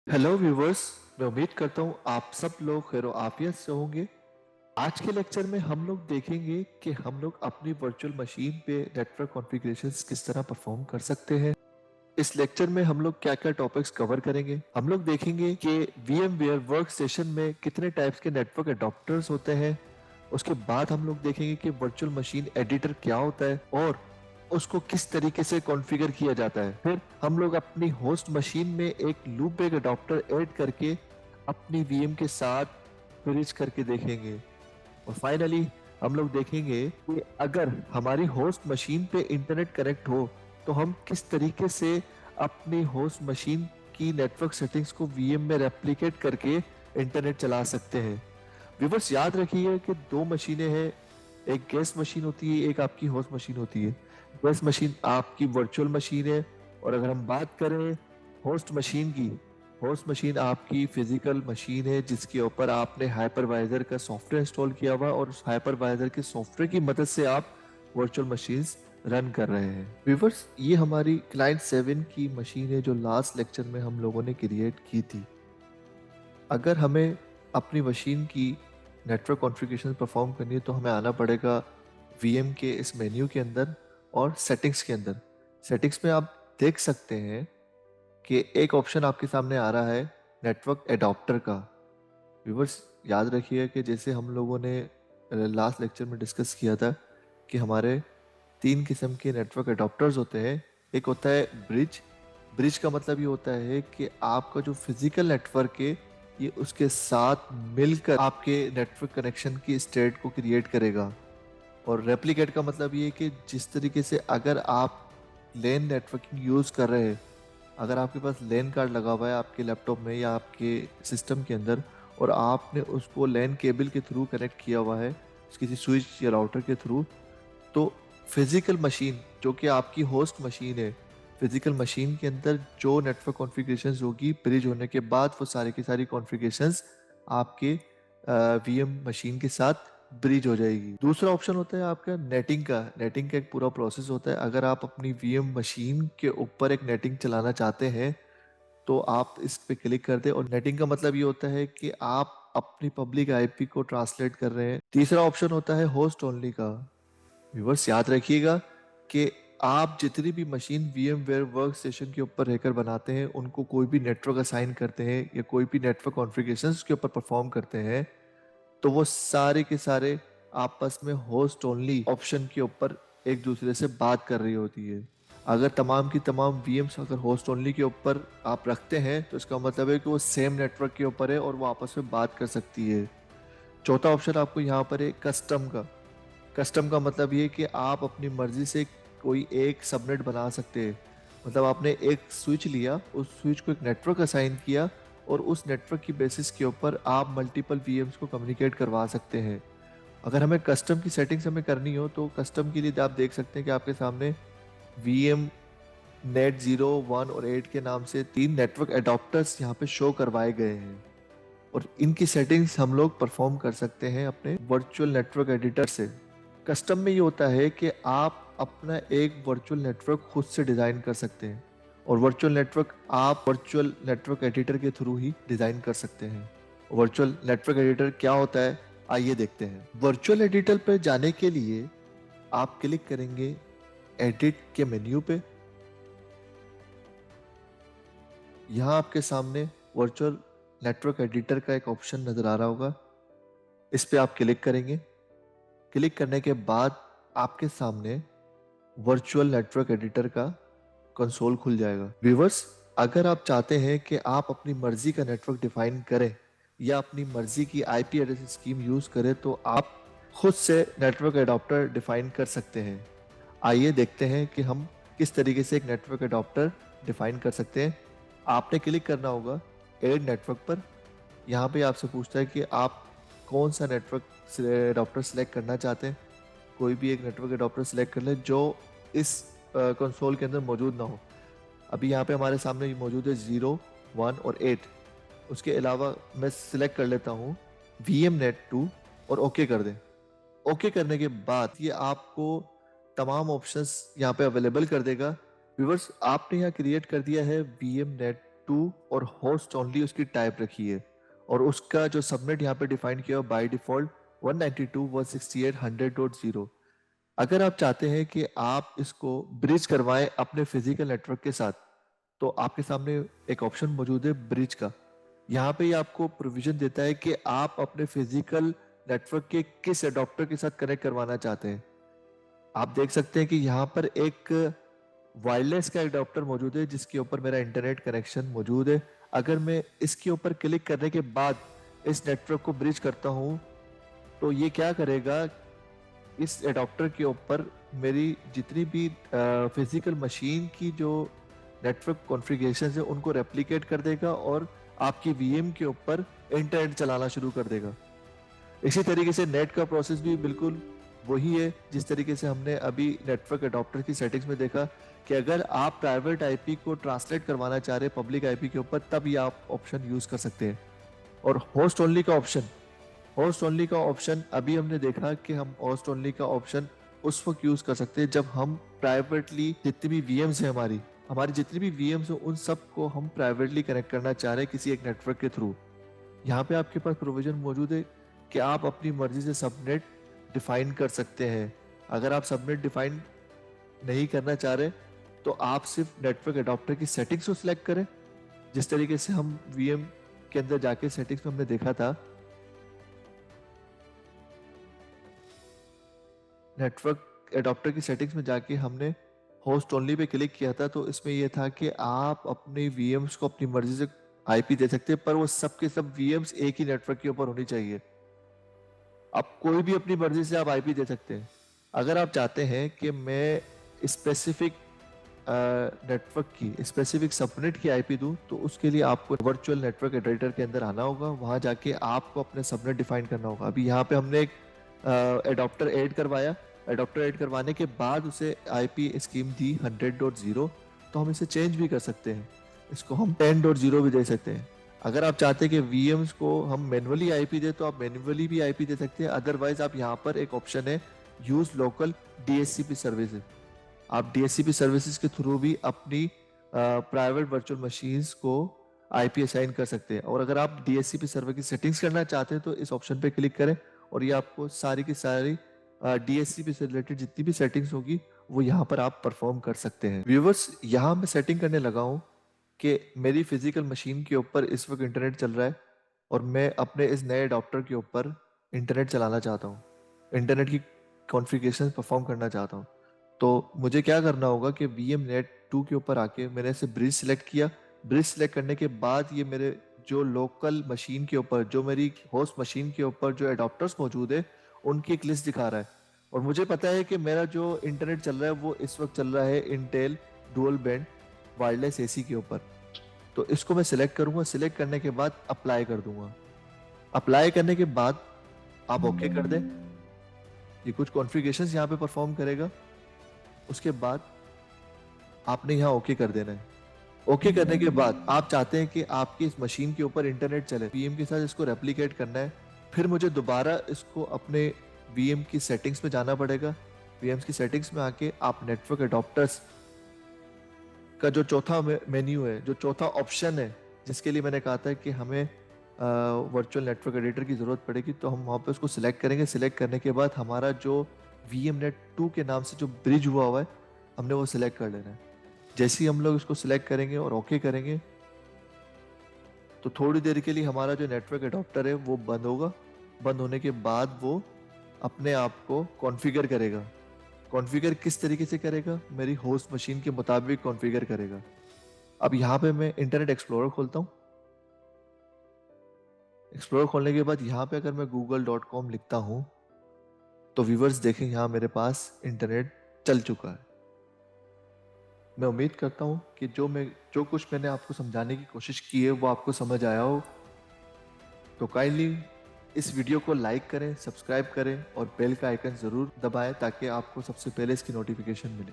Hello viewers, मैं उम्मीद करता हूँ आप सब लोग खैर आफियत से होंगे। आज के लेक्चर में हम लोग देखेंगे कि हम लोग अपनी वर्चुअल मशीन पे नेटवर्क कॉन्फ़िगरेशंस किस तरह परफॉर्म कर सकते हैं। इस लेक्चर में हम लोग क्या क्या टॉपिक्स कवर करेंगे। हम लोग देखेंगे कि VMware वर्क स्टेशन में कितने टाइप्स के नेटवर्क अडॉप्टर्स होते हैं। उसके बाद हम लोग देखेंगे कि वर्चुअल मशीन एडिटर क्या होता है और उसको किस तरीके से कॉन्फ़िगर किया जाता है। फिर हम लोग अपनी होस्ट मशीन में एक लूप बैक अडॉप्टर ऐड करके अपनी VM के साथ ब्रिज करके देखेंगे। और फाइनली हम लोग देखेंगे कि अगर हमारी होस्ट मशीन पे इंटरनेट कनेक्ट हो तो हम किस तरीके से अपनी होस्ट मशीन की नेटवर्क सेटिंग्स को VM में रेप्लिकेट करके इंटरनेट चला सकते हैं। व्यूवर्स, याद रखिए कि दो मशीनें हैं, एक गेस्ट मशीन होती है, एक आपकी होस्ट मशीन होती है। गेस्ट मशीन आपकी वर्चुअल मशीन है और अगर हम बात करें होस्ट मशीन की, होस्ट मशीन आपकी फिजिकल मशीन है जिसके ऊपर आपने हाइपरवाइजर का सॉफ्टवेयर इंस्टॉल किया हुआ और उस हाइपरवाइजर के सॉफ्टवेयर की मदद से आप वर्चुअल मशीन्स रन कर रहे हैं। व्यूवर्स, ये हमारी क्लाइंट 7 की मशीन है जो लास्ट लेक्चर में हम लोगों ने क्रिएट की थी। अगर हमें अपनी मशीन की नेटवर्क कॉन्फ़िगरेशन परफॉर्म करनी है तो हमें आना पड़ेगा VM के इस मेन्यू के अंदर और सेटिंग्स के अंदर। सेटिंग्स में आप देख सकते हैं कि एक ऑप्शन आपके सामने आ रहा है नेटवर्क एडॉप्टर का। व्यूवर्स, याद रखिए कि जैसे हम लोगों ने लास्ट लेक्चर में डिस्कस किया था कि हमारे 3 किस्म के नेटवर्क एडॉप्टर्स होते हैं। एक होता है ब्रिज। ब्रिज का मतलब ये होता है कि आपका जो फिजिकल नेटवर्क है ये उसके साथ मिलकर आपके नेटवर्क कनेक्शन की स्टेट को क्रिएट करेगा। और रेप्लिकेट का मतलब ये है कि जिस तरीके से अगर आप लेन नेटवर्किंग यूज़ कर रहे हैं, अगर आपके पास लैन कार्ड लगा हुआ है आपके लैपटॉप में या आपके सिस्टम के अंदर और आपने उसको लैन केबल के थ्रू कनेक्ट किया हुआ है किसी स्विच या राउटर के थ्रू, तो फिजिकल मशीन जो कि आपकी होस्ट मशीन है, फिजिकल मशीन के अंदर जो नेटवर्क कॉन्फ़िगरेशंस होगी ब्रिज होने के बाद वो सारी की सारी कॉन्फ़िगरेशंस आपके VM मशीन के साथ ब्रिज हो जाएगी। दूसरा ऑप्शन होता है आपका नेटिंग का। नेटिंग का एक पूरा प्रोसेस होता है। अगर आप अपनी VM मशीन के ऊपर एक नेटिंग चलाना चाहते हैं तो आप इस पे क्लिक कर दें और नेटिंग का मतलब ये होता है कि आप अपनी पब्लिक IP को ट्रांसलेट कर रहे हैं। तीसरा ऑप्शन होता है होस्ट ओनली का। व्यूअर्स, याद रखिएगा कि आप जितनी भी मशीन VMware वर्क स्टेशन के ऊपर रहकर बनाते हैं उनको कोई भी नेटवर्क असाइन करते हैं या कोई भी नेटवर्क कॉन्फ़िगरेशंस के ऊपर परफॉर्म करते हैं तो वो सारे के सारे आपस में होस्ट ओनली ऑप्शन के ऊपर एक दूसरे से बात कर रही होती है। अगर तमाम की तमाम VMs अगर होस्ट ओनली के ऊपर आप रखते हैं तो इसका मतलब है कि वो सेम नेटवर्क के ऊपर है और वो आपस में बात कर सकती है। चौथा ऑप्शन आपको यहाँ पर है कस्टम का। कस्टम का मतलब ये कि आप अपनी मर्जी से कोई एक सबनेट बना सकते हैं। मतलब आपने एक स्विच लिया, उस स्विच को एक नेटवर्क असाइन किया और उस नेटवर्क की बेसिस के ऊपर आप मल्टीपल VMs को कम्युनिकेट करवा सकते हैं। अगर हमें कस्टम की सेटिंग्स हमें करनी हो तो कस्टम के लिए आप देख सकते हैं कि आपके सामने VM नेट 0, 1 और 8 के नाम से 3 नेटवर्क एडॉप्टर्स यहाँ पे शो करवाए गए हैं और इनकी सेटिंग्स हम लोग परफॉर्म कर सकते हैं अपने वर्चुअल नेटवर्क एडिटर से। कस्टम में ये होता है कि आप अपना एक वर्चुअल नेटवर्क खुद से डिज़ाइन कर सकते हैं और वर्चुअल नेटवर्क आप वर्चुअल नेटवर्क एडिटर के थ्रू ही डिज़ाइन कर सकते हैं। वर्चुअल नेटवर्क एडिटर क्या होता है, आइए देखते हैं। वर्चुअल एडिटर पर जाने के लिए आप क्लिक करेंगे एडिट के मेन्यू पे। यहाँ आपके सामने वर्चुअल नेटवर्क एडिटर का एक ऑप्शन नज़र आ रहा होगा, इस पे आप क्लिक करेंगे। क्लिक करने के बाद आपके सामने वर्चुअल नेटवर्क एडिटर का कंसोल खुल जाएगा। व्यूवर्स, अगर आप चाहते हैं कि आप अपनी मर्जी का नेटवर्क डिफाइन करें या अपनी मर्जी की IP एड्रेस स्कीम यूज करें तो आप खुद से नेटवर्क एडॉप्टर डिफाइन कर सकते हैं। आइए देखते हैं कि हम किस तरीके से एक नेटवर्क एडॉप्टर डिफाइन कर सकते हैं। आपने क्लिक करना होगा एड नेटवर्क पर। यहाँ पे आपसे पूछता है कि आप कौन सा नेटवर्क एडॉप्टर सेलेक्ट करना चाहते हैं। कोई भी एक नेटवर्क एडॉप्टर सेलेक्ट कर ले जो इस कंसोल के अंदर मौजूद ना हो। अभी यहाँ पे हमारे सामने मौजूद है 0, 1 और 8। उसके अलावा मैं सिलेक्ट कर लेता हूँ VMnet 2 और ओके कर दें। ओके करने के बाद ये आपको तमाम ऑप्शंस यहाँ पे अवेलेबल कर देगा। व्यूअर्स, आपने यहाँ क्रिएट कर दिया है VMNet2 और होस्ट ओनली उसकी टाइप रखी है, और उसका जो सबनेट यहाँ पे डिफाइन किया बाय डिफॉल्ट 192.168.100.0। अगर आप चाहते हैं कि आप इसको ब्रिज करवाएं अपने फिजिकल नेटवर्क के साथ, तो आपके सामने एक ऑप्शन मौजूद है ब्रिज का। यहाँ पे ये आपको प्रोविजन देता है कि आप अपने फिजिकल नेटवर्क के किस एडॉप्टर के साथ कनेक्ट करवाना चाहते हैं। आप देख सकते हैं कि यहाँ पर एक वायरलेस का एडॉप्टर मौजूद है जिसके ऊपर मेरा इंटरनेट कनेक्शन मौजूद है। अगर मैं इसके ऊपर क्लिक करने के बाद इस नेटवर्क को ब्रिज करता हूँ, तो ये क्या करेगा, इस एडॉप्टर के ऊपर मेरी जितनी भी फिजिकल मशीन की जो नेटवर्क कॉन्फ़िगरेशन है उनको रेप्लिकेट कर देगा और आपकी VM के ऊपर इंटरनेट चलाना शुरू कर देगा। इसी तरीके से नेट का प्रोसेस भी बिल्कुल वही है जिस तरीके से हमने अभी नेटवर्क एडॉप्टर की सेटिंग्स में देखा कि अगर आप प्राइवेट आईपी को ट्रांसलेट करवाना चाह रहे हैं पब्लिक आईपी के ऊपर, तब ये आप ऑप्शन यूज कर सकते हैं। और होस्ट ओनली का ऑप्शन अभी हमने देखा कि हम होस्ट ओनली का ऑप्शन उस वक्त यूज कर सकते हैं जब हम प्राइवेटली जितनी भी VMs है हमारी जितनी भी VMs हो उन सब को हम प्राइवेटली कनेक्ट करना चाह रहे हैं किसी एक नेटवर्क के थ्रू। यहाँ पे आपके पास प्रोविजन मौजूद है कि आप अपनी मर्जी से सबनेट डिफाइन कर सकते हैं। अगर आप सबनेट डिफाइन नहीं करना चाह रहे तो आप सिर्फ नेटवर्क एडॉप्टर की सेटिंग्स को सिलेक्ट करें, जिस तरीके से हम VM के अंदर जाके सेटिंग्स में हमने देखा था। नेटवर्क एडॉप्टर की सेटिंग्स में जाके हमने होस्ट ओनली पे क्लिक किया था, तो इसमें यह था कि आप अपनी VMs को अपनी मर्जी से IP दे सकते हैं, पर वो सब के सब VMs एक ही नेटवर्क के ऊपर होनी चाहिए। आप कोई भी अपनी मर्जी से आप IP दे सकते हैं। अगर आप चाहते हैं कि मैं स्पेसिफिक नेटवर्क की स्पेसिफिक सबनेट की IP दूं, तो उसके लिए आपको वर्चुअल नेटवर्क एडिटर के अंदर आना होगा। वहां जाके आपको अपने सबनेट डिफाइन करना होगा। अभी यहाँ पे हमने एक एडॉप्टर ऐड करवाया। एडॉप्टर ऐड करवाने के बाद उसे IP स्कीम दी 100.0, तो हम इसे चेंज भी कर सकते हैं। इसको हम 10.0 भी दे सकते हैं। अगर आप चाहते हैं कि VMs को हम मैन्युअली IP दे, तो आप मैन्युअली भी IP दे सकते हैं। अदरवाइज आप यहाँ पर एक ऑप्शन है यूज लोकल DHCP सर्विसेज। आप DHCP सर्विसेज के थ्रू भी अपनी प्राइवेट वर्चुअल मशीन्स को IP असाइन कर सकते हैं। और अगर आप DHCP सर्वर की सेटिंग्स करना चाहते हैं तो इस ऑप्शन पे क्लिक करें और ये आपको सारी की सारी DHCP से रिलेटेड जितनी भी सेटिंग्स होगी वो यहाँ पर आप परफॉर्म कर सकते हैं। व्यूवर्स, यहाँ मैं सेटिंग करने लगा हूँ कि मेरी फिजिकल मशीन के ऊपर इस वक्त इंटरनेट चल रहा है और मैं अपने इस नए अडॉप्टर के ऊपर इंटरनेट चलाना चाहता हूँ, इंटरनेट की कॉन्फ़िगरेशन परफॉर्म करना चाहता हूँ। तो मुझे क्या करना होगा कि VMNet2 के ऊपर आके मैंने इसे ब्रिज सिलेक्ट किया। ब्रिज सिलेक्ट करने के बाद ये मेरे जो लोकल मशीन के ऊपर, जो मेरी होस्ट मशीन के ऊपर जो एडॉप्टर्स मौजूद है उनकी एक लिस्ट दिखा रहा है। और मुझे पता है कि मेरा जो इंटरनेट चल रहा है वो इस वक्त चल रहा है Intel dual band wireless AC के ऊपर। तो इसको मैं सिलेक्ट करूंगा। सिलेक्ट करने के बाद अप्लाई कर दूंगा। अप्लाई करने के बाद आप ओके कर दें। ये कुछ कॉन्फ़िगरेशंस यहाँ पे परफॉर्म करेगा। उसके बाद आपने यहाँ ओके कर देना है। ओके करने के बाद आप चाहते हैं कि आपकी इस मशीन के ऊपर इंटरनेट चले, VM के साथ इसको रेप्लिकेट करना है। फिर मुझे दोबारा इसको अपने VM की सेटिंग्स में जाना पड़ेगा। VMs की सेटिंग्स में आके आप नेटवर्क एडॉप्टर्स का जो चौथा मेन्यू है, जो चौथा ऑप्शन है, जिसके लिए मैंने कहा था कि हमें वर्चुअल नेटवर्क एडिटर की ज़रूरत पड़ेगी, तो हम वहाँ पे उसको सिलेक्ट करेंगे। सिलेक्ट करने के बाद हमारा जो VMNet2 के नाम से जो ब्रिज हुआ है हमने वो सिलेक्ट कर लेना है। जैसे ही हम लोग इसको सिलेक्ट करेंगे और ओके करेंगे तो थोड़ी देर के लिए हमारा जो नेटवर्क एडॉप्टर है वो बंद होगा। बंद होने के बाद वो अपने आप को कॉन्फ़िगर करेगा। कॉन्फ़िगर किस तरीके से करेगा? मेरी होस्ट मशीन के मुताबिक कॉन्फ़िगर करेगा। अब यहाँ पे मैं इंटरनेट एक्सप्लोरर खोलता हूँ। एक्सप्लोरर खोलने के बाद यहाँ पे अगर मैं google.com लिखता हूँ तो व्यूवर्स देखें यहाँ मेरे पास इंटरनेट चल चुका है। मैं उम्मीद करता हूँ कि जो कुछ मैंने आपको समझाने की कोशिश की है वो आपको समझ आया हो। तो काइंडली इस वीडियो को लाइक करें, सब्सक्राइब करें और बेल का आइकन ज़रूर दबाएं ताकि आपको सबसे पहले इसकी नोटिफिकेशन मिले।